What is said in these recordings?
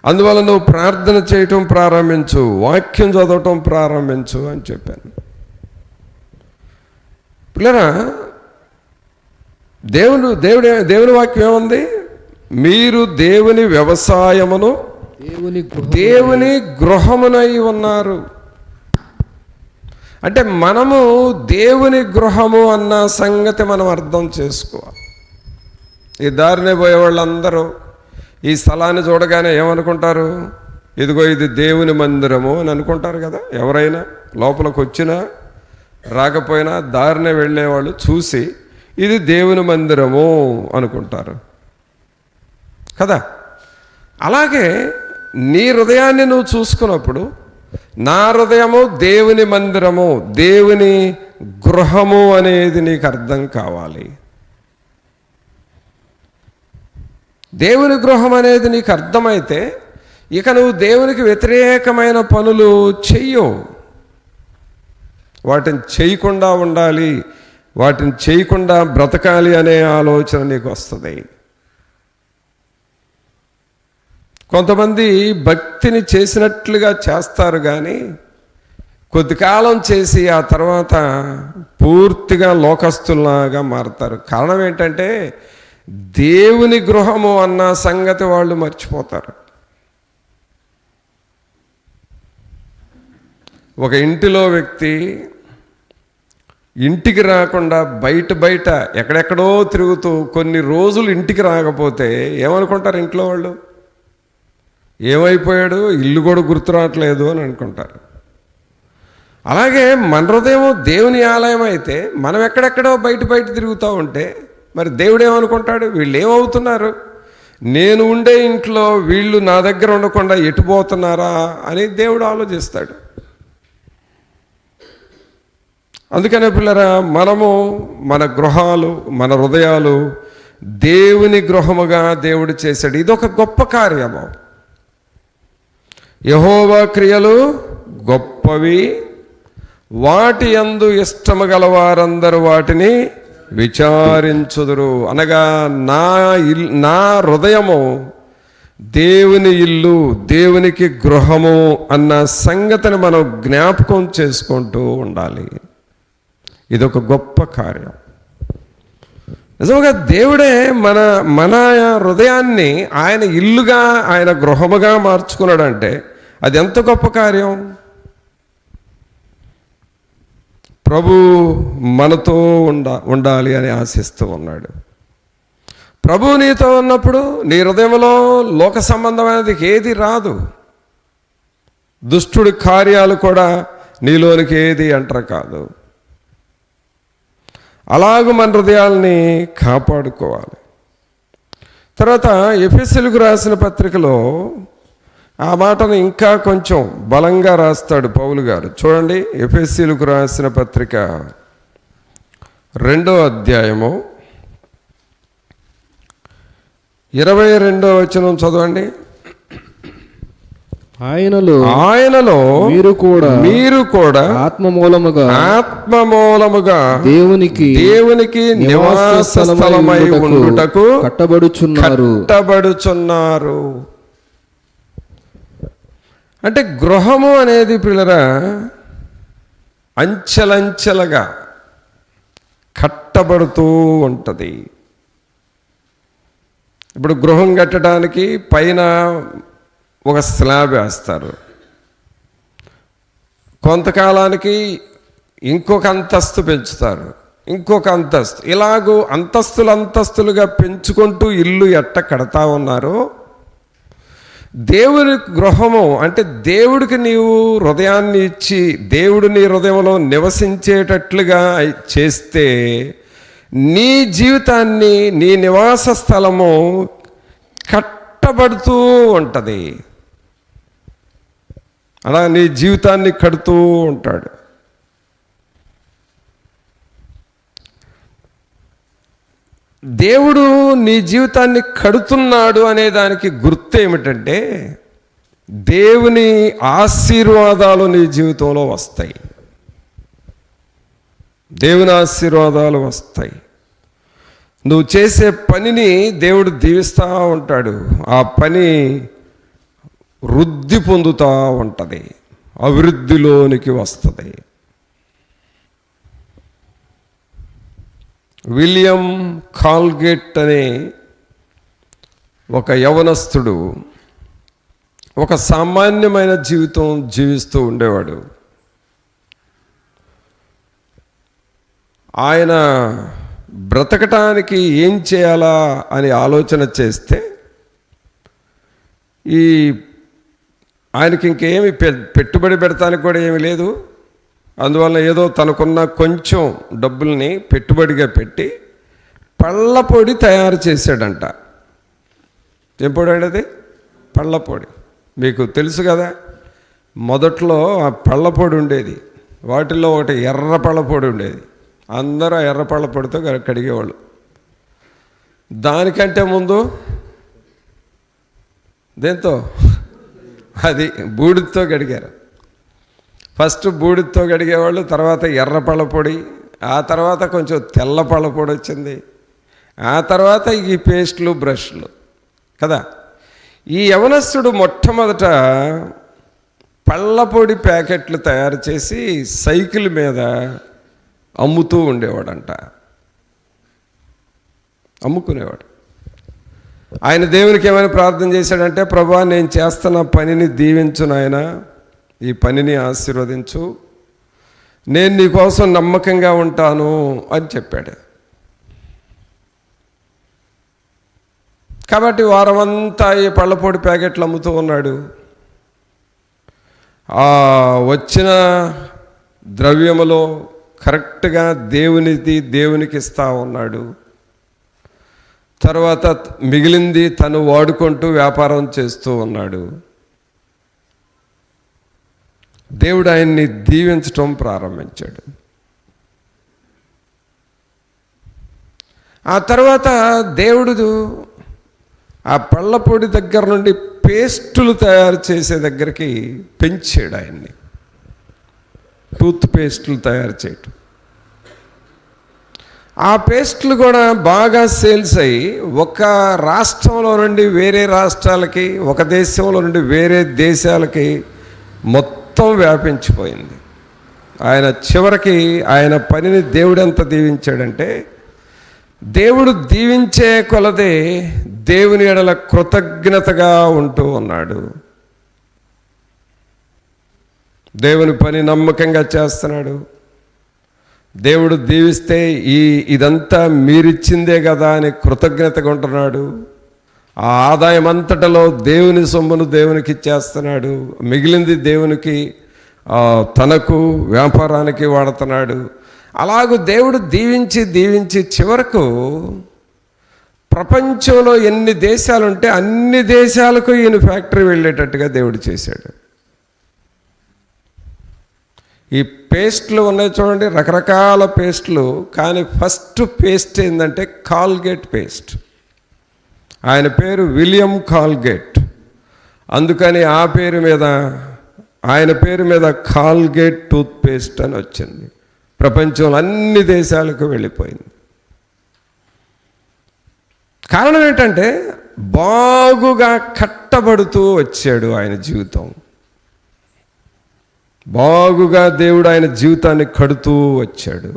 అందువల్ల నువ్వు ప్రార్థన చేయటం ప్రారంభించు, వాక్యం చదవటం ప్రారంభించు అని చెప్పాను. పిల్లరా, దేవుని వాక్యం ఏముంది? మీరు దేవుని వ్యవసాయమును దేవుని గృహమునై ఉన్నారు. అంటే మనము దేవుని గృహము అన్న సంగతి మనం అర్థం చేసుకోవాలి. ఈ దారినే పోయే వాళ్ళందరూ ఈ స్థలాన్ని చూడగానే ఏమనుకుంటారు? ఇదిగో ఇది దేవుని మందిరము అని అనుకుంటారు కదా. ఎవరైనా లోపలికి వచ్చినా రాకపోయినా దారినే వెళ్ళేవాళ్ళు చూసి ఇది దేవుని మందిరము అనుకుంటారు కదా. అలాగే నీ హృదయాన్ని నువ్వు చూసుకున్నప్పుడు, నా హృదయము దేవుని మందిరము, దేవుని గృహము అనేది నీకు అర్థం కావాలి. దేవుని గృహం అనేది నీకు అర్థమైతే ఇక నువ్వు దేవునికి వ్యతిరేకమైన పనులు చెయ్యవు. వాటిని చేయకుండా ఉండాలి, వాటిని చేయకుండా బ్రతకాలి అనే ఆలోచన నీకు వస్తుంది. కొంతమంది భక్తిని చేసినట్లుగా చేస్తారు కానీ కొద్ది కాలం చేసి ఆ తర్వాత పూర్తిగా లోకస్తుల్లాగా మారుతారు. కారణం ఏంటంటే దేవుని గృహము అన్న సంగతి వాళ్ళు మర్చిపోతారు. ఒక ఇంటిలో వ్యక్తి ఇంటికి రాకుండా బయట ఎక్కడెక్కడో తిరుగుతూ కొన్ని రోజులు ఇంటికి రాకపోతే ఏమనుకుంటారు ఇంట్లో వాళ్ళు? ఏమైపోయాడు, ఇల్లు కూడా గుర్తు రావట్లేదు అని అనుకుంటారు. అలాగే మన హృదయం దేవుని ఆలయం అయితే మనం ఎక్కడెక్కడో బయట తిరుగుతూ ఉంటే మరి దేవుడు ఏమనుకుంటాడు? వీళ్ళు ఏమవుతున్నారు, నేను ఉండే ఇంట్లో వీళ్ళు నా దగ్గర ఉండకుండా ఎటుపోతున్నారా అని దేవుడు ఆలోచిస్తాడు. అందుకనే పిల్లరా, మనము మన గృహాలు, మన హృదయాలు దేవుని గృహముగా దేవుడు చేశాడు. ఇదొక గొప్ప కార్యము. యెహోవా క్రియలు గొప్పవి, వాటి యందు ఇష్టము గలవారందరూ వాటిని విచారించుదురు. అనగా నా హృదయము దేవుని ఇల్లు, దేవునికి గృహము అన్న సంగతిని మనం జ్ఞాపకం చేసుకుంటూ ఉండాలి. ఇదొక గొప్ప కార్యం. నిజంగా దేవుడే మన హృదయాన్ని ఆయన ఇల్లుగా, ఆయన గృహముగా మార్చుకున్నాడంటే అది ఎంత గొప్ప కార్యం. ప్రభు మనతో ఉండాలి అని ఆశిస్తూ ఉన్నాడు. ప్రభు నీతో ఉన్నప్పుడు నీ హృదయంలో లోక సంబంధమైనది ఏది రాదు. దుష్టుడి కార్యాలు కూడా నీలోనికి ఏది ఎంటర్ కాదు. అలాగూ మన హృదయాల్ని కాపాడుకోవాలి. తర్వాత ఎఫెసీయులకు రాసిన పత్రికలో ఆ మాటను ఇంకా కొంచెం బలంగా రాస్తాడు పౌలు గారు. చూడండి, ఎఫెసీయులకు రాసిన పత్రిక 2వ అధ్యాయము 22వ వచనం చదవండి. ఆయనలో మీరు కూడా ఆత్మ మూలముగా దేవునికి నివాస స్థలమై ఉండుటకు కట్టబడుచున్నారు. అంటే గృహము అనేది పిల్లరా అంచెలంచెలుగా కట్టబడుతూ ఉంటుంది. ఇప్పుడు గృహం కట్టడానికి పైన ఒక స్లాబ్ వేస్తారు, కొంతకాలానికి ఇంకొక అంతస్తు పెంచుతారు, ఇంకొక అంతస్తు, ఇలాగూ అంతస్తులుగా పెంచుకుంటూ ఇల్లు ఎట్ట కడతా ఉన్నారు. దేవుని గృహము అంటే దేవుడికి నీవు హృదయాన్ని ఇచ్చి దేవుడు నీ హృదయంలో నివసించేటట్లుగా చేస్తే నీ జీవితాన్ని, నీ నివాస స్థలము కట్టబడుతూ ఉంటుంది. అలా నీ జీవితాన్ని కడుతూ ఉంటాడు. దేవుడు నీ జీవితాన్ని కడుతున్నాడు అనే దానికి గుర్తు ఏమిటంటే దేవుని ఆశీర్వాదాలు నీ జీవితంలో వస్తాయి. దేవుని ఆశీర్వాదాలు వస్తాయి. నువ్వు చేసే పనిని దేవుడు దీవిస్తూ ఉంటాడు. ఆ పని వృద్ధి పొందుతూ ఉంటుంది, అభివృద్ధిలోనికి వస్తుంది. విలియం కాల్గేట్ అనే ఒక యవనస్తుడు ఒక సామాన్యమైన జీవితం జీవిస్తూ ఉండేవాడు. ఆయన బ్రతకటానికి ఏం చేయాలా అని ఆలోచన చేస్తే ఆయనకి ఇంకేమి పెట్టుబడి పెడతానికి కూడా ఏమీ లేదు. అందువల్ల ఏదో తనకున్న కొంచెం డబ్బుల్ని పెట్టుబడిగా పెట్టి పళ్ళ పొడి తయారు చేశాడంట. ఏం పొడి అండి అది? పళ్ళ పొడి. మీకు తెలుసు కదా, మొదట్లో ఆ పళ్ళ పొడి ఉండేది, వాటిల్లో ఒకటి ఎర్ర పళ్ళ పొడి ఉండేది. అందరూ ఆ ఎర్ర పళ్ళ పొడితో కడిగేవాళ్ళు. దానికంటే ముందు దేంతో? అది బూడిదతో కడిగారు. ఫస్ట్ బూడిదతో కడిగేవాళ్ళు, తర్వాత ఎర్ర పళ్ళ పొడి, ఆ తర్వాత కొంచెం తెల్ల పళ్ళ పొడి వచ్చింది, ఆ తర్వాత ఈ పేస్ట్లు బ్రష్లు కదా. ఈ యవనస్తుడు మొట్టమొదట పళ్ళ పొడి ప్యాకెట్లు తయారు చేసి సైకిల్ మీద అమ్ముతూ ఉండేవాడంట, అమ్ముకునేవాడు. ఆయన దేవునికి ఏమైనా ప్రార్థన చేశాడంటే, ప్రభువా నేను చేస్తున్న పనిని దీవించు నాయనా, ఈ పనిని ఆశీర్వదించు, నేను నీకోసం నమ్మకంగా ఉంటాను అని చెప్పాడు. కాబట్టి వారమంతా ఈ పళ్ళపొడి ప్యాకెట్లు అమ్ముతూ ఉన్నాడు. ఆ వచ్చిన ద్రవ్యములో కరెక్ట్గా దేవునికి ఇస్తా ఉన్నాడు. తర్వాత మిగిలింది తను వాడుకుంటూ వ్యాపారం చేస్తూ ఉన్నాడు. దేవుడు ఆయన్ని దీవించటం ప్రారంభించాడు. ఆ తర్వాత దేవుడు ఆ పళ్ళపొడి దగ్గర నుండి పేస్టులు తయారు చేసే దగ్గరికి పెంచాడు ఆయన్ని. టూత్ పేస్టులు తయారు చేయటం, ఆ పేస్టులు కూడా బాగా సేల్స్ అయ్యి ఒక రాష్ట్రంలో నుండి వేరే రాష్ట్రాలకి, ఒక దేశంలో నుండి వేరే దేశాలకి మొత్తం వ్యాపించిపోయింది. ఆయన చివరికి ఆయన పనిని దేవుడు ఎంత దీవించాడంటే, దేవుడు దీవించే కొలదే దేవుని ఎడల కృతజ్ఞతగా ఉంటూ ఉన్నాడు. దేవుని పని నమ్మకంగా చేస్తున్నాడు. దేవుడు దీవిస్తే ఇదంతా మీరిచ్చిందే కదా అని కృతజ్ఞతగా ఉంటున్నాడు. ఆ ఆదాయం అంతటలో దేవుని సొమ్మును దేవునికి ఇచ్చేస్తున్నాడు, మిగిలింది దేవునికి తనకు వ్యాపారానికి వాడుతున్నాడు. అలాగూ దేవుడు దీవించి దీవించి చివరకు ప్రపంచంలో ఎన్ని దేశాలుంటే అన్ని దేశాలకు ఈయన ఫ్యాక్టరీ వెళ్ళేటట్టుగా దేవుడు చేశాడు. ఈ పేస్ట్లు ఉన్నాయి చూడండి, రకరకాల పేస్ట్లు, కానీ ఫస్ట్ పేస్ట్ ఏంటంటే కాల్గేట్ పేస్ట్. ఆయన పేరు విలియం కాల్గేట్, అందుకని ఆ పేరు మీద, ఆయన పేరు మీద కాల్గేట్ టూత్ పేస్ట్ అని వచ్చింది. ప్రపంచంలో అన్ని దేశాలకు వెళ్ళిపోయింది. కారణం ఏంటంటే బాగుగా కట్టబడుతూ వచ్చాడు ఆయన జీవితం. బాగుగా దేవుడు ఆయన జీవితాన్ని కడుతూ వచ్చాడు.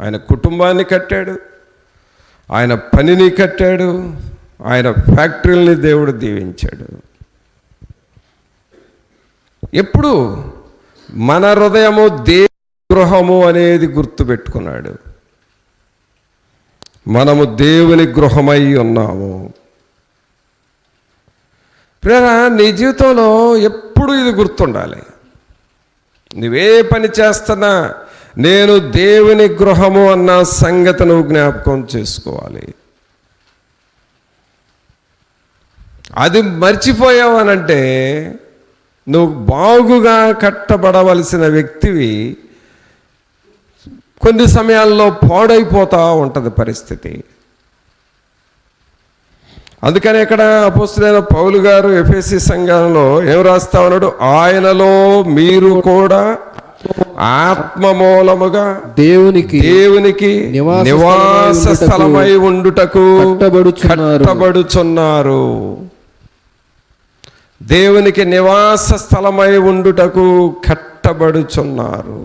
ఆయన కుటుంబాన్ని కట్టాడు, ఆయన పనిని కట్టాడు, ఆయన ఫ్యాక్టరీల్ని దేవుడు దీవించాడు. ఎప్పుడు మన హృదయము దేవుని గృహము అనేది గుర్తుపెట్టుకున్నాడు. మనము దేవుని గృహమై ఉన్నాము. ప్రియరా, నీ జీవితంలో ఎప్పుడు ఇది గుర్తుండాలి. నువ్వే పని చేస్తున్నా నేను దేవుని గృహము అన్న సంగతి నువ్వు జ్ఞాపకం చేసుకోవాలి. అది మర్చిపోయావనంటే నువ్వు బాగుగా కట్టబడవలసిన వ్యక్తివి కొన్ని సమయాల్లో పాడైపోతూ ఉంటుంది పరిస్థితి. అందుకని ఇక్కడ అపోస్తలుడైన పౌలు గారు ఎఫెసీ సంఘంలో ఏం రాస్తా ఉన్నాడు? ఆయనలో మీరు కూడా ఆత్మ మూలముగా దేవునికి నివాస స్థలమై ఉండుటకు కట్టబడుచున్నారు. దేవునికి నివాస స్థలమై ఉండుటకు కట్టబడుచున్నారు.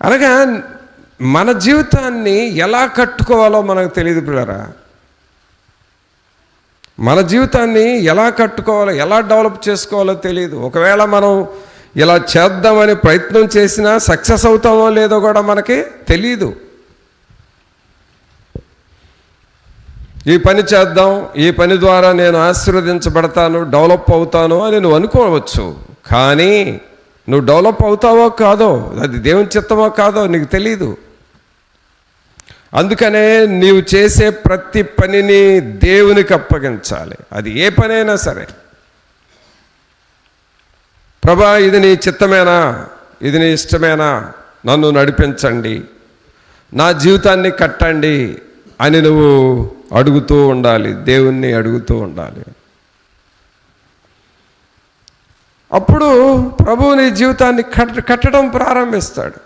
అనగా మన జీవితాన్ని ఎలా కట్టుకోవాలో మనకు తెలియదు పిల్లరా. మన జీవితాన్ని ఎలా కట్టుకోవాలో, ఎలా డెవలప్ చేసుకోవాలో తెలియదు. ఒకవేళ మనం ఇలా చేద్దామని ప్రయత్నం చేసినా సక్సెస్ అవుతామో లేదో కూడా మనకి తెలియదు. ఈ పని చేద్దాం, ఈ పని ద్వారా నేను ఆశీర్వదించబడతాను, డెవలప్ అవుతాను అని నువ్వు అనుకోవచ్చు. కానీ నువ్వు డెవలప్ అవుతావో కాదో, అది దేవుని చిత్తమో కాదో నీకు తెలీదు. అందుకనే నీవు చేసే ప్రతి పనిని దేవునికి అప్పగించాలి. అది ఏ పనైనా సరే. ప్రభా, ఇది నీ చిత్తమేనా, ఇది నీ ఇష్టమేనా, నన్ను నడిపించండి, నా జీవితాన్ని కట్టండి అని నువ్వు అడుగుతూ ఉండాలి, దేవుణ్ణి అడుగుతూ ఉండాలి. అప్పుడు ప్రభువు నీ జీవితాన్ని కట్టడం ప్రారంభిస్తాడు.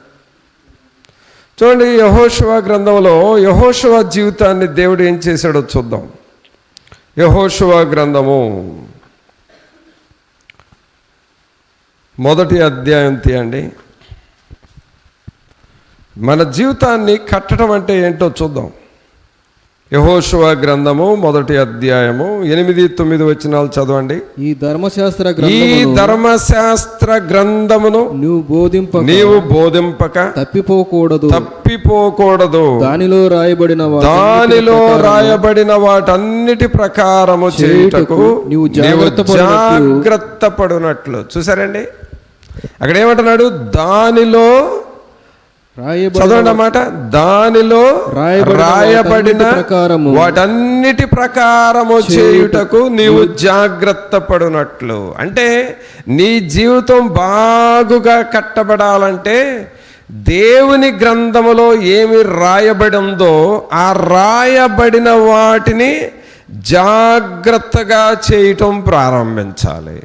చూడండి, యెహోషువ గ్రంథంలో యెహోషువ జీవితాన్ని దేవుడు ఏం చేశాడో చూద్దాం. యెహోషువ గ్రంథము 1వ అధ్యాయం తీయండి. మన జీవితాన్ని కట్టడం అంటే ఏంటో చూద్దాం. యెహోషువ గ్రంథము 1వ అధ్యాయము 8-9 వచనాలు చదవండి. ఈ ధర్మశాస్త్ర గ్రంథమును నీవు బోధింపక తప్పిపోకూడదు. దానిలో రాయబడిన వాటన్నిటి ప్రకారము చేయుటకు నీవు జాగ్రత్త పడునట్లు. చూసారండి, అక్కడ ఏమంటున్నాడు? దానిలో చదవండి అన్నమాట. దానిలో రాయబడిన వాటన్నిటి ప్రకారము చేయుటకు నీవు జాగ్రత్త పడునట్లు. అంటే నీ జీవితం బాగుగా కట్టబడాలంటే దేవుని గ్రంథములో ఏమి రాయబడిందో ఆ రాయబడిన వాటిని జాగ్రత్తగా చేయటం ప్రారంభించాలి.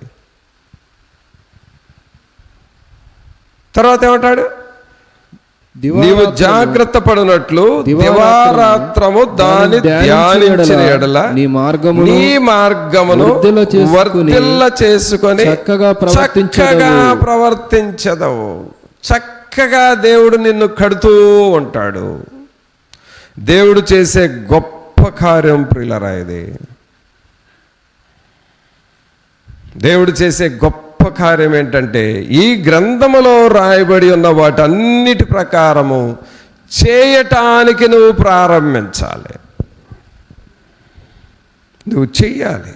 తర్వాత ఏమంటాడు? నీవు జాగ్రత్త పడినట్లు దివారాత్రము దాన్ని ధ్యానించిన ఎడల నీ మార్గమును వర్ధిల్ల చేసుకొని చక్కగా ప్రవర్తించదవు. చక్కగా దేవుడు నిన్ను కడుతూ ఉంటాడు. దేవుడు చేసే గొప్ప కార్యం ప్రియులారా ఇది. దేవుడు చేసే గొప్ప కార్యం ఏంటంటే ఈ గ్రంథములో రాయబడి ఉన్న వాటన్నిటి ప్రకారము చేయటానికి నువ్వు ప్రారంభించాలి. నువ్వు చెయ్యాలి.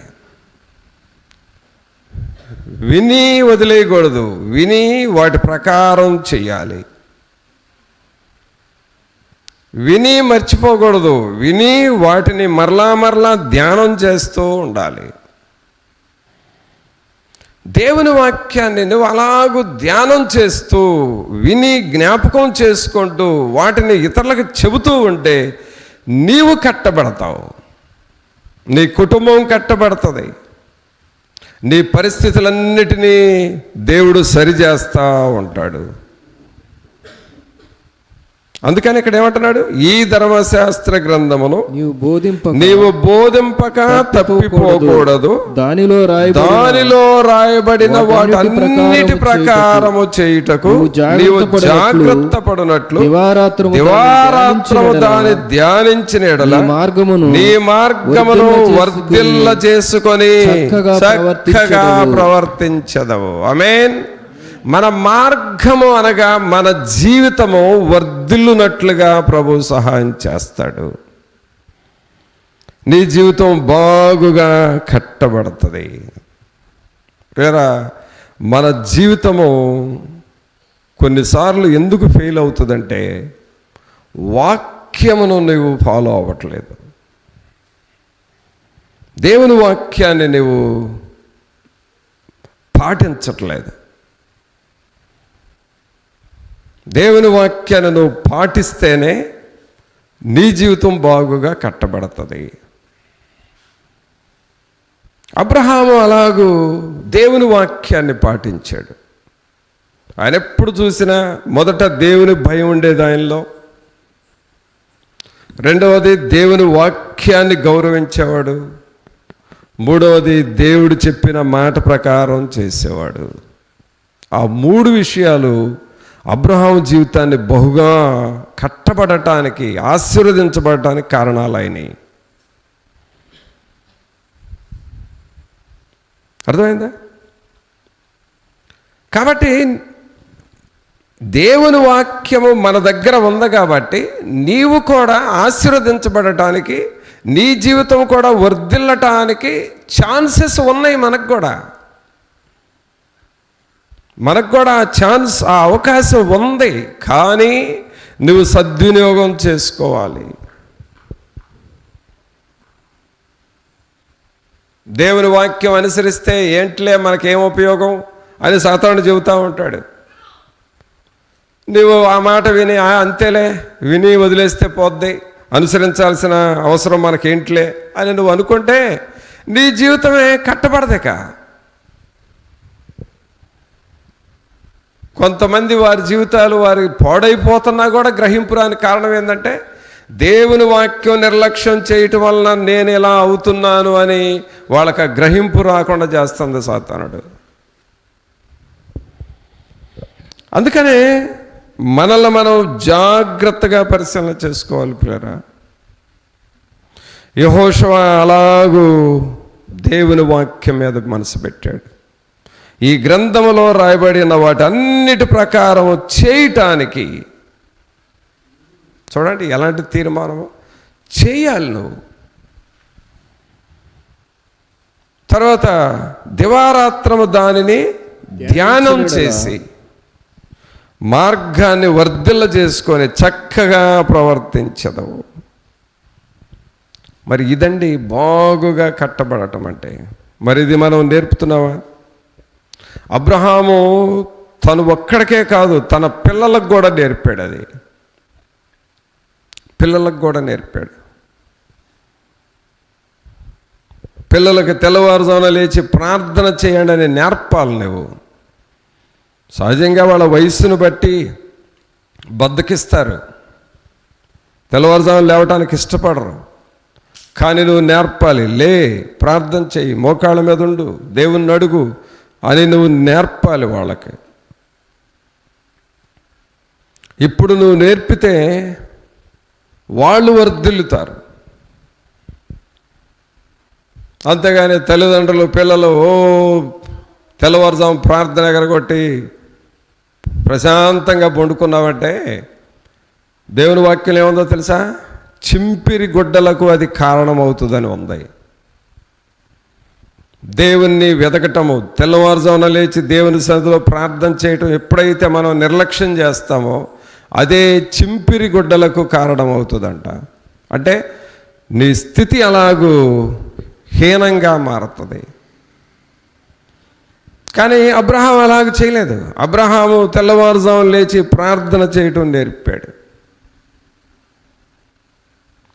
విని వదిలేయకూడదు, విని వాటి ప్రకారం చెయ్యాలి. విని మర్చిపోకూడదు, విని వాటిని మరలా ధ్యానం చేస్తూ ఉండాలి. దేవుని వాక్యాన్ని నువ్వు అలాగూ ధ్యానం చేస్తూ విని జ్ఞాపకం చేసుకుంటూ వాటిని ఇతరులకు చెబుతూ ఉంటే నీవు కట్టబడతావు, నీ కుటుంబం కట్టబడుతుంది, నీ పరిస్థితులన్నిటినీ దేవుడు సరిచేస్తూ ఉంటాడు. అందుకని ఇక్కడ ఏమంటున్నాడు? ఈ ధర్మశాస్త్ర గ్రంథమును నీవు బోధింపక తప్పిపోకూడదు. దానిలో రాయబడిన వాటన్నిటి ప్రకారము చేయుటకు నీవు జాగ్రత్త పడునట్లు దివారాత్రము దాన్ని ధ్యానించిన ఎడల నీ మార్గమును వర్ధిల్ల చేసుకొని చక్కగా ప్రవర్తించదవు. ఆమేన్. మన మార్గము అనగా మన జీవితము వర్ధిల్లునట్లుగా ప్రభు సహాయం చేస్తాడు. నీ జీవితం బాగుగా కట్టబడుతుంది. వేరా మన జీవితము కొన్నిసార్లు ఎందుకు ఫెయిల్ అవుతుందంటే వాక్యమును నువ్వు ఫాలో అవ్వట్లేదు. దేవుని వాక్యాన్ని నువ్వు పాటించట్లేదు. దేవుని వాక్యాన్ని నువ్వు పాటిస్తేనే నీ జీవితం బాగుగా కట్టబడుతుంది. అబ్రహాము అలాగూ దేవుని వాక్యాన్ని పాటించాడు. ఆయన ఎప్పుడు చూసినా మొదట దేవుని భయం ఉండేది ఆయనలో. రెండవది దేవుని వాక్యాన్ని గౌరవించేవాడు. మూడవది దేవుడు చెప్పిన మాట ప్రకారం చేసేవాడు. ఆ 3 విషయాలు అబ్రహాము జీవితాన్ని బహుగా కట్టబడటానికి, ఆశీర్వదించబడటానికి కారణాలైనవి. అర్థమైందా? కాబట్టి దేవుని వాక్యము మన దగ్గర ఉంది కాబట్టి నీవు కూడా ఆశీర్వదించబడటానికి, నీ జీవితం కూడా వర్ధిల్లటానికి ఛాన్సెస్ ఉన్నాయి. మనకు కూడా ఆ ఛాన్స్, ఆ అవకాశం ఉంది. కానీ నువ్వు సద్వినియోగం చేసుకోవాలి. దేవుని వాక్యం అనుసరిస్తే ఏంట్లే మనకేం ఉపయోగం అని సాతానుడు చెబుతూ ఉంటాడు. నువ్వు ఆ మాట విని అంతేలే, విని వదిలేస్తే పోద్ది, అనుసరించాల్సిన అవసరం మనకేంట్లే అని నువ్వు అనుకుంటే నీ జీవితమే కట్టబడదిక. కొంతమంది వారి జీవితాలు వారి పాడైపోతున్నా కూడా గ్రహింపు రాని కారణం ఏంటంటే దేవుని వాక్యం నిర్లక్ష్యం చేయటం వలన నేను ఇలా అవుతున్నాను అని వాళ్ళకి ఆ గ్రహింపు రాకుండా చేస్తుంది సాతానుడు. అందుకనే మనల్ని మనం జాగ్రత్తగా పరిశీలన చేసుకోవాలి ప్రియరా. యెహోషువ అలాగూ దేవుని వాక్యం మీద మనసు పెట్టాడు. ఈ గ్రంథములో రాయబడిన వాటన్నిటి ప్రకారం చేయటానికి, చూడండి ఎలాంటి తీర్మానము చేయాలి నువ్వు. తర్వాత దివారాత్రము దానిని ధ్యానం చేసి మార్గాన్ని వర్ధిల్ల చేసుకొని చక్కగా ప్రవర్తించదవు. మరి ఇదండి బాగుగా కట్టబడటం అంటే. మరి ఇది మనం నేర్పుతున్నావా? అబ్రహాము తను ఒక్కడికే కాదు, తన పిల్లలకు కూడా నేర్పాడు. అది పిల్లలకు కూడా నేర్పాడు. పిల్లలకు తెల్లవారుజామున లేచి ప్రార్థన చేయండి అని నేర్పాలి నువ్వు. సహజంగా వాళ్ళ వయస్సును బట్టి బద్దకిస్తారు, తెల్లవారుజామున లేవటానికి ఇష్టపడరు. కానీ నువ్వు నేర్పాలి. లే, ప్రార్థన చెయ్యి, మోకాళ్ళ మీద ఉండు, దేవుణ్ణి అడుగు అని నువ్వు నేర్పాలి వాళ్ళకి. ఇప్పుడు నువ్వు నేర్పితే వాళ్ళు వర్ధిల్లుతారు. అంతేగాని తల్లిదండ్రులు పిల్లలు తెల్లవారుజాము ప్రార్థన ఎగరగొట్టి ప్రశాంతంగా పండుకున్నావంటే దేవుని వాక్యం ఏముందో తెలుసా? చింపిరి గుడ్డలకు అది కారణమవుతుందని ఉంది. దేవుణ్ణి వెతకటము, తెల్లవారుజామున లేచి దేవుని సన్నిధిలో ప్రార్థన చేయటం ఎప్పుడైతే మనం నిర్లక్ష్యం చేస్తామో అదే చింపిరి గుడ్డలకు కారణమవుతుందంట. అంటే నీ స్థితి అలాగూ హీనంగా మారుతుంది. కానీ అబ్రహాం అలాగ చేయలేదు. అబ్రహాము తెల్లవారుజామున లేచి ప్రార్థన చేయటం నేర్పాడు.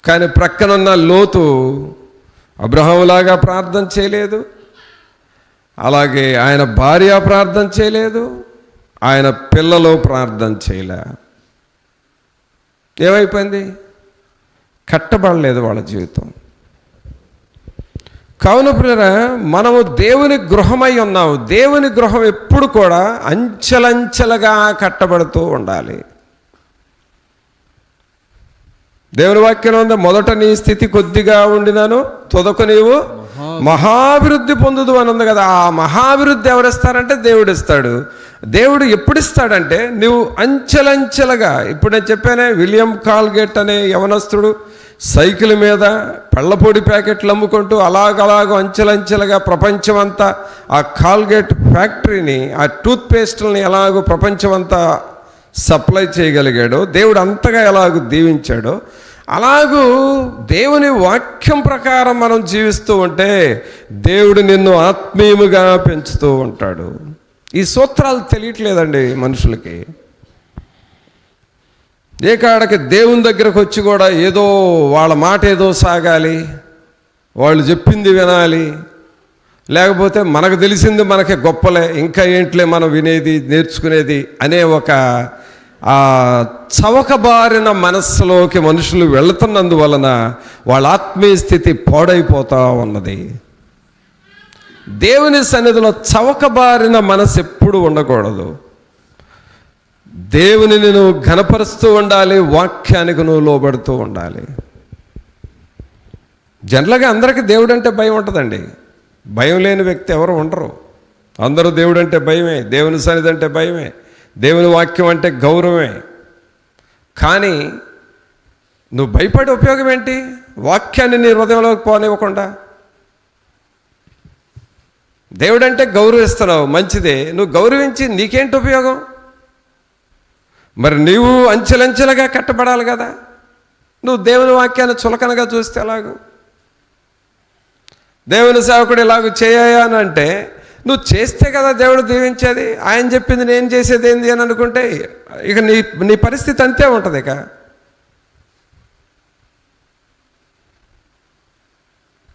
కానీ ప్రక్కనున్న లోతు అబ్రహాములాగా ప్రార్థన చేయలేదు, అలాగే ఆయన భార్య ప్రార్థన చేయలేదు, ఆయన పిల్లలు ప్రార్థన చేయలే. ఏమైపోయింది? కట్టబడలేదు వాళ్ళ జీవితం. కావున ప్రియరా, మనము దేవుని గృహమై ఉన్నాము. దేవుని గృహం ఎప్పుడు కూడా అంచెలంచెలుగా కట్టబడుతూ ఉండాలి. దేవుని వాక్యం ఉంది, మొదట నీ స్థితి కొద్దిగా ఉండినాను తుదకు నీవు మహాభివృద్ధి పొందుదు అని ఉంది కదా. ఆ మహాభివృద్ధి ఎవరిస్తారంటే దేవుడు ఇస్తాడు. దేవుడు ఎప్పుడు ఇస్తాడంటే నువ్వు అంచెలంచెలుగా. ఇప్పుడు నేను చెప్పానే, విలియం కాల్గేట్ అనే యవనస్తుడు సైకిల్ మీద పళ్ళపొడి ప్యాకెట్లు అమ్ముకుంటూ అలాగలాగ అంచెలంచెలుగా ప్రపంచమంతా ఆ కాల్గేట్ ఫ్యాక్టరీని, ఆ టూత్పేస్ట్లని ఎలాగో ప్రపంచమంతా సప్లై చేయగలిగాడో, దేవుడు అంతగా ఎలాగో దీవించాడో, అలాగూ దేవుని వాక్యం ప్రకారం మనం జీవిస్తూ ఉంటే దేవుడు నిన్ను ఆత్మీయముగా పెంచుతూ ఉంటాడు. ఈ సూత్రాలు తెలియట్లేదండి మనుషులకి. ఏ కాడకి దేవుని దగ్గరకు వచ్చి కూడా ఏదో వాళ్ళ మాట ఏదో సాగాలి, వాళ్ళు చెప్పింది వినాలి, లేకపోతే మనకు తెలిసింది మనకి గొప్పలే, ఇంకా ఏంట్లే మనం వినేది నేర్చుకునేది అనే ఒక చవకబారిన మనస్సులోకి మనుషులు వెళుతున్నందువలన వాళ్ళ ఆత్మీయ స్థితి పాడైపోతూ ఉన్నది. దేవుని సన్నిధిలో చవకబారిన మనసు ఎప్పుడు ఉండకూడదు. దేవునిని నువ్వు ఘనపరుస్తూ ఉండాలి, వాక్యానికి నువ్వు లోబడుతూ ఉండాలి. జనరల్గా అందరికీ దేవుడు అంటే భయం ఉంటుందండి. భయం లేని వ్యక్తి ఎవరు ఉండరు. అందరూ దేవుడు అంటే భయమే, దేవుని సన్నిధి అంటే భయమే, దేవుని వాక్యం అంటే గౌరవమే. కానీ నువ్వు భయపడే ఉపయోగం ఏంటి? వాక్యాన్ని నీ హృదయంలోకి పోనివ్వకుండా. దేవుడంటే గౌరవిస్తున్నావు, మంచిదే. నువ్వు గౌరవించి నీకేంటి ఉపయోగం? మరి నీవు అంచెలంచెలుగా కట్టబడాలి కదా. నువ్వు దేవుని వాక్యాన్ని చులకనగా చూస్తే ఎలాగో? దేవుని సేవకుడు ఇలాగ చేయాలని అంటే నువ్వు చేస్తే కదా దేవుడు దీవించేది. ఆయన చెప్పింది నేను చేసేది ఏంది అని అనుకుంటే ఇక నీ పరిస్థితి అంతే ఉంటుంది. ఇక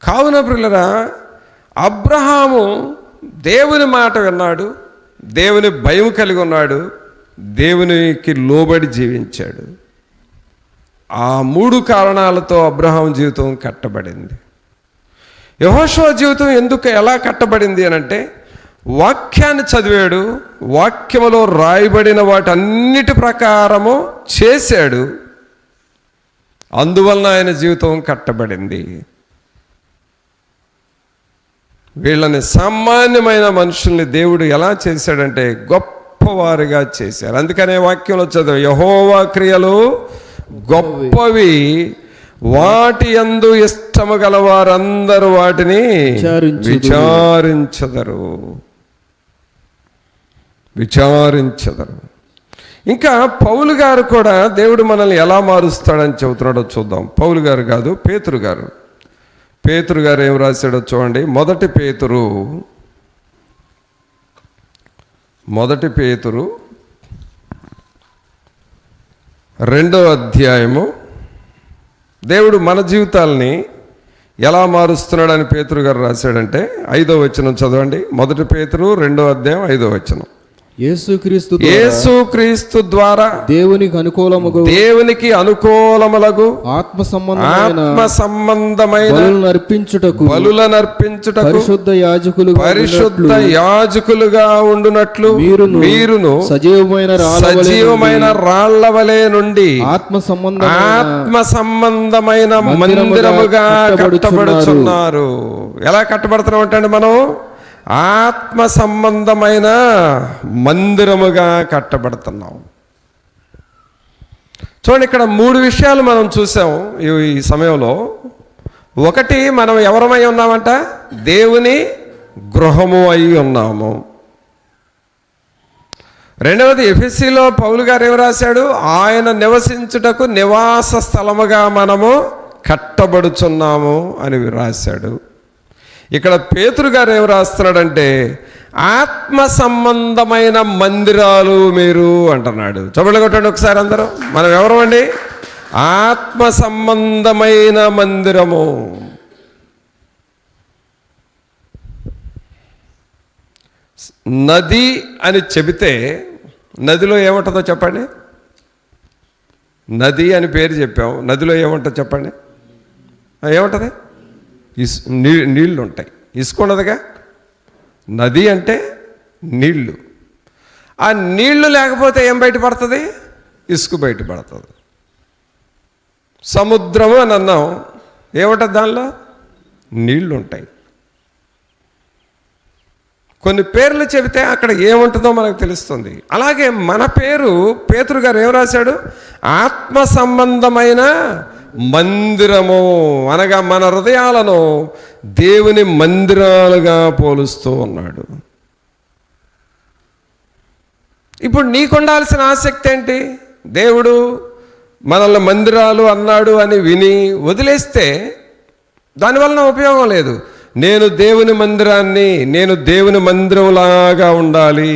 కావున ప్రియులారా, అబ్రహాము దేవుని మాట విన్నాడు, దేవుని భయం కలిగి ఉన్నాడు, దేవునికి లోబడి జీవించాడు. ఆ 3 కారణాలతో అబ్రహాం జీవితం కట్టబడింది. యెహోషువ జీవితం ఎలా కట్టబడింది అని అంటే, వాక్యాన్ని చదివాడు, వాక్యములో రాయబడిన వాటన్నిటి ప్రకారము చేశాడు. అందువలన ఆయన జీవితం కట్టబడింది. వీళ్ళని సామాన్యమైన మనుషుల్ని దేవుడు ఎలా చేశాడంటే గొప్పవారిగా చేశారు. అందుకనే వాక్యంలో చదువు, యెహోవా క్రియలు గొప్పవి, వాటి యందు ఇష్టము గలవారందరూ వాటిని విచారించదరు. ఇంకా పౌలు గారు కూడా దేవుడు మనల్ని ఎలా మారుస్తాడని చెబుతున్నాడో చూద్దాం. పౌలు గారు కాదు, పేతురు గారు. పేతురు గారు ఏం రాశాడో చూడండి. మొదటి పేతురు 2వ అధ్యాయము. దేవుడు మన జీవితాల్ని ఎలా మారుస్తున్నాడని పేతురు గారు రాశాడంటే 5వ వచనం చదవండి. మొదటి పేతురు 2వ అధ్యాయం 5వ వచనం. యేసుక్రీస్తు ద్వారా దేవునికి అనుకూలములగు ఆత్మ సంబంధమైన బలులనర్పించుటకు పరిశుద్ధ యాజకులుగా ఉండునట్లు మీరును సజీవమైన రాళ్ల వలె నుండి ఆత్మ సంబంధమైన మందిరముగా కట్టబడుచున్నారు. ఎలా కట్టబడుతున్నాం అంటే మనం ఆత్మ సంబంధమైన మందిరముగా కట్టబడుతున్నాం. చూడండి, ఇక్కడ 3 విషయాలు మనం చూసాం ఈ సమయంలో. ఒకటి, మనం ఎవరమై ఉన్నామంట? దేవుని గృహము అయి ఉన్నాము. రెండవది, ఎఫెసీలో పౌలు గారు ఏం రాశాడు? ఆయన నివసించుటకు నివాస స్థలముగా మనము కట్టబడుచున్నాము అని రాశాడు. ఇక్కడ పేతురు గారు ఏం రాస్తున్నాడంటే ఆత్మ సంబంధమైన మందిరాలు మీరు అంటున్నాడు. చప్పట్లు కొట్టండి ఒకసారి అందరూ. మనం ఎవరమండి? ఆత్మ సంబంధమైన మందిరము. నది అని చెబితే నదిలో ఏముంటుందో చెప్పండి. నది అని పేరు చెప్పాం, నదిలో ఏముంటుందో చెప్పండి. ఏముంటుంది? నీళ్ళు ఉంటాయి. ఇసుక ఉండదుగా. నది అంటే నీళ్ళు. ఆ నీళ్లు లేకపోతే ఏం బయటపడుతుంది? ఇసుక బయటపడుతుంది. సముద్రము అని అన్నాం, ఏముంటుంది దానిలో? నీళ్లు ఉంటాయి. కొన్ని పేర్లు చెబితే అక్కడ ఏముంటుందో మనకు తెలుస్తుంది. అలాగే మన పేరు పేతురు గారు ఏం రాశాడు? ఆత్మ సంబంధమైన మందిరము అనగా మన హృదయాలను దేవుని మందిరాలుగా పోలుస్తూ ఉన్నాడు. ఇప్పుడు నీకుండాల్సిన ఆసక్తి ఏంటి? దేవుడు మనల్ని మందిరాలు అన్నాడు అని విని వదిలేస్తే దానివలన ఉపయోగం లేదు. నేను దేవుని మందిరాన్ని, నేను దేవుని మందిరంలాగా ఉండాలి,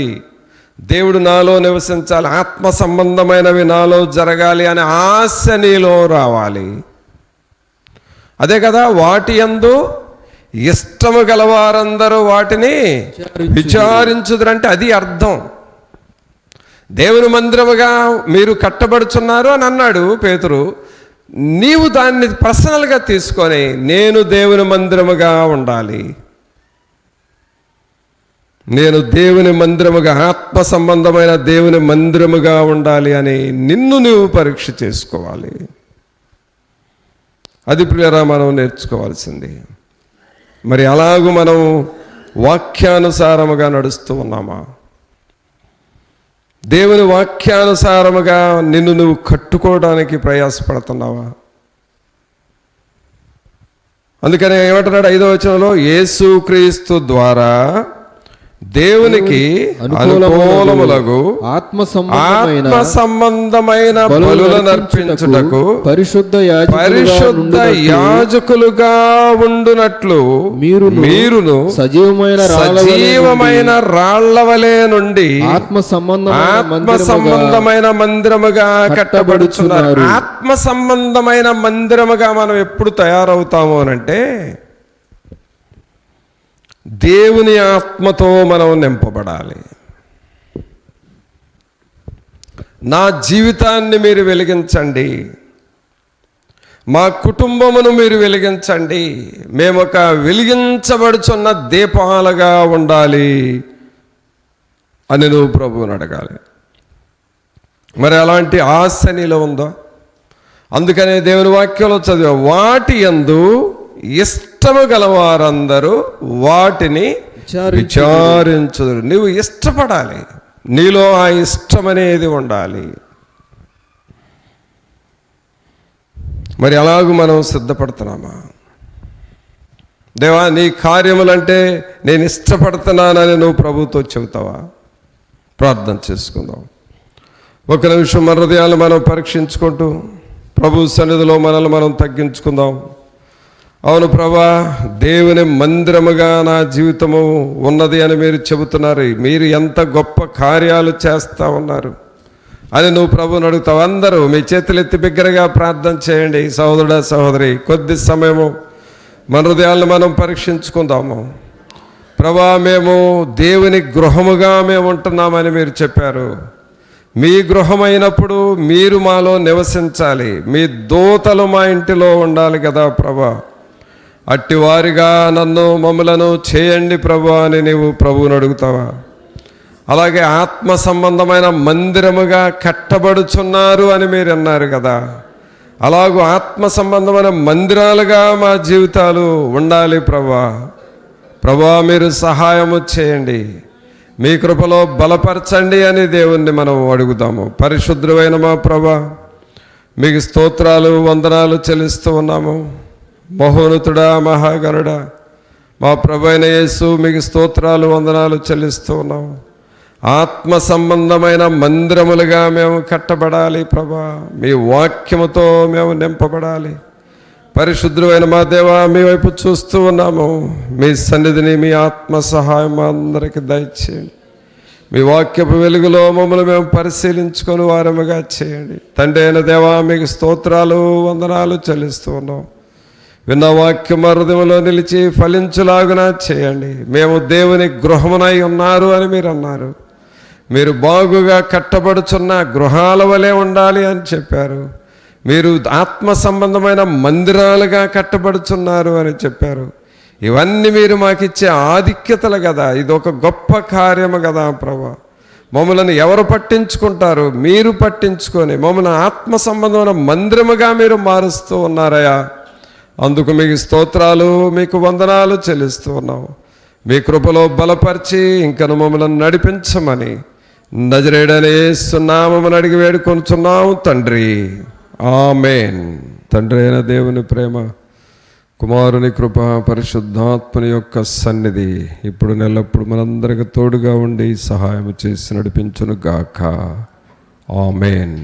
దేవుడు నాలో నివసించాలి, ఆత్మ సంబంధమైనవి నాలో జరగాలి అనే ఆశ నీలో రావాలి. అదే కదా, వాటి యందు ఇష్టము గలవారందరూ వాటిని విచారించుదురంటే అది అర్థం. దేవుని మందిరముగా మీరు కట్టబడుచున్నారు అని అన్నాడు పేతురు. నీవు దాన్ని పర్సనల్గా తీసుకొని నేను దేవుని మందిరముగా ఉండాలి, నేను దేవుని మందిరముగా, ఆత్మ సంబంధమైన దేవుని మందిరముగా ఉండాలి అని నిన్ను నువ్వు పరీక్ష చేసుకోవాలి. అది ప్రియరా మనం నేర్చుకోవాల్సింది. మరి అలాగూ మనం వాక్యానుసారముగా నడుస్తూ ఉన్నామా? దేవుని వాక్యానుసారముగా నిన్ను నువ్వు కట్టుకోవడానికి ప్రయాసపడుతున్నావా? అందుకని ఏమంటున్నాడు 5వ వచనంలో, యేసుక్రీస్తు ద్వారా దేవునికి అనుకూలములగు ఆత్మ సంబంధమైన బలులను అర్పించుటకు పరిశుద్ధ యాజకులుగా ఉండునట్లు మీరును సజీవమైన రాళ్ల వలె నుండి ఆత్మ సంబంధమైన మందిరముగా కట్టబడుచున్నారు. ఆత్మ సంబంధమైన మందిరముగా మనం ఎప్పుడు తయారవుతాము అనంటే, దేవుని ఆత్మతో మనం నింపబడాలి. నా జీవితాన్ని మీరు వెలిగించండి, మా కుటుంబమును మీరు వెలిగించండి, మేము ఒక వెలిగించబడుచున్న దీపాలుగా ఉండాలి అని నువ్వు ప్రభువుని అడగాలి. మరి అలాంటి ఆశ నీలో ఉందో? అందుకనే దేవుని వాక్యంలో చదివా, వాటి యందు ఇష్టము గలవారందరూ వాటిని విచారించుదురు. నువ్వు ఇష్టపడాలి, నీలో ఆ ఇష్టం అనేది ఉండాలి. మరి అలాగూ మనం సిద్ధపడుతున్నామా? దేవా, నీ కార్యములంటే నేను ఇష్టపడుతున్నానని నువ్వు ప్రభుతో చెబుతావా? ప్రార్థన చేసుకుందాం. ఒక నిమిషం మన హృదయాలు మనం పరీక్షించుకుంటూ ప్రభు సన్నిధిలో మనల్ని మనం తగ్గించుకుందాం. అవును ప్రభా, దేవుని మందిరముగా నా జీవితము ఉన్నది అని మీరు చెబుతున్నారు. మీరు ఎంత గొప్ప కార్యాలు చేస్తూ ఉన్నారు అని నువ్వు ప్రభువుని అడుగుతావు. అందరూ మీ చేతులు ఎత్తి బిగ్గరగా ప్రార్థన చేయండి. సహోదరుడా, సహోదరి, కొద్ది సమయము మన హృదయాలను మనం పరీక్షించుకుందాము. ప్రభా, మేము దేవుని గృహముగా మేము ఉంటున్నామని మీరు చెప్పారు. మీ గృహమైనప్పుడు మీరు మాలో నివసించాలి, మీ దూతలు మా ఇంటిలో ఉండాలి కదా ప్రభా. అట్టివారిగా మమ్మలను చేయండి ప్రభు అని నీవు ప్రభువుని అడుగుతావా? అలాగే ఆత్మ సంబంధమైన మందిరముగా కట్టబడుచున్నారు అని మీరు అన్నారు కదా. అలాగూ ఆత్మ సంబంధమైన మందిరాలుగా మా జీవితాలు ఉండాలి ప్రభా. ప్రభా, మీరు సహాయము చేయండి, మీ కృపలో బలపరచండి అని దేవుణ్ణి మనం అడుగుదాము. పరిశుద్ధమైన మా ప్రభా, మీకు స్తోత్రాలు, వందనాలు చెల్లిస్తూ ఉన్నాము. మహోన్నతుడా, మహాగణుడా, మా ప్రభువైన యేసు, మీకు స్తోత్రాలు, వందనాలు చెల్లిస్తూ ఉన్నాము. ఆత్మ సంబంధమైన మందిరములుగా మేము కట్టబడాలి ప్రభా. మీ వాక్యముతో మేము నింపబడాలి. పరిశుద్ధమైన మా దేవా, మీ వైపు చూస్తూ ఉన్నాము. మీ సన్నిధిని, మీ ఆత్మ సహాయం మా అందరికీ దయచేయండి. మీ వాక్యపు వెలుగులో మమ్మల్ని మేము పరిశీలించుకొని వారముగా చేయండి. తండ్రి అయిన దేవా, మీకు స్తోత్రాలు, వందనాలు చెల్లిస్తూ ఉన్నాం. విన్న వాక్యం హృదయంలో నిలిచి ఫలించులాగున చేయండి. మేము దేవుని గృహమునై ఉన్నారు అని మీరు అన్నారు. మీరు బాగుగా కట్టబడుచున్న గృహాల వలె ఉండాలి అని చెప్పారు. మీరు ఆత్మ సంబంధమైన మందిరాలుగా కట్టబడుచున్నారు అని చెప్పారు. ఇవన్నీ మీరు మాకిచ్చే ఆధిక్యతలు కదా. ఇది ఒక గొప్ప కార్యము కదా ప్రభా. మమ్మల్ని ఎవరు పట్టించుకుంటారు? మీరు పట్టించుకొని మమ్మల్ని ఆత్మ సంబంధమైన మందిరముగా మీరు మారుస్తూ ఉన్నారయ్యా. అందుకు మీకు స్తోత్రాలు, మీకు వందనాలు చెల్లిస్తూ ఉన్నాం. మీ కృపలో బలపరిచి ఇంకను మమ్మల్ని నడిపించమని నజరేయుడైన యేసు నామమున అడిగి వేడుకొనుచున్నాము తండ్రి, ఆమేన్. తండ్రి అయిన దేవుని ప్రేమ, కుమారుని కృప, పరిశుద్ధాత్మని యొక్క సన్నిధి ఇప్పుడు నెల్లప్పుడు మనందరికి తోడుగా ఉండి సహాయం చేసి నడిపించును గాక. ఆమేన్.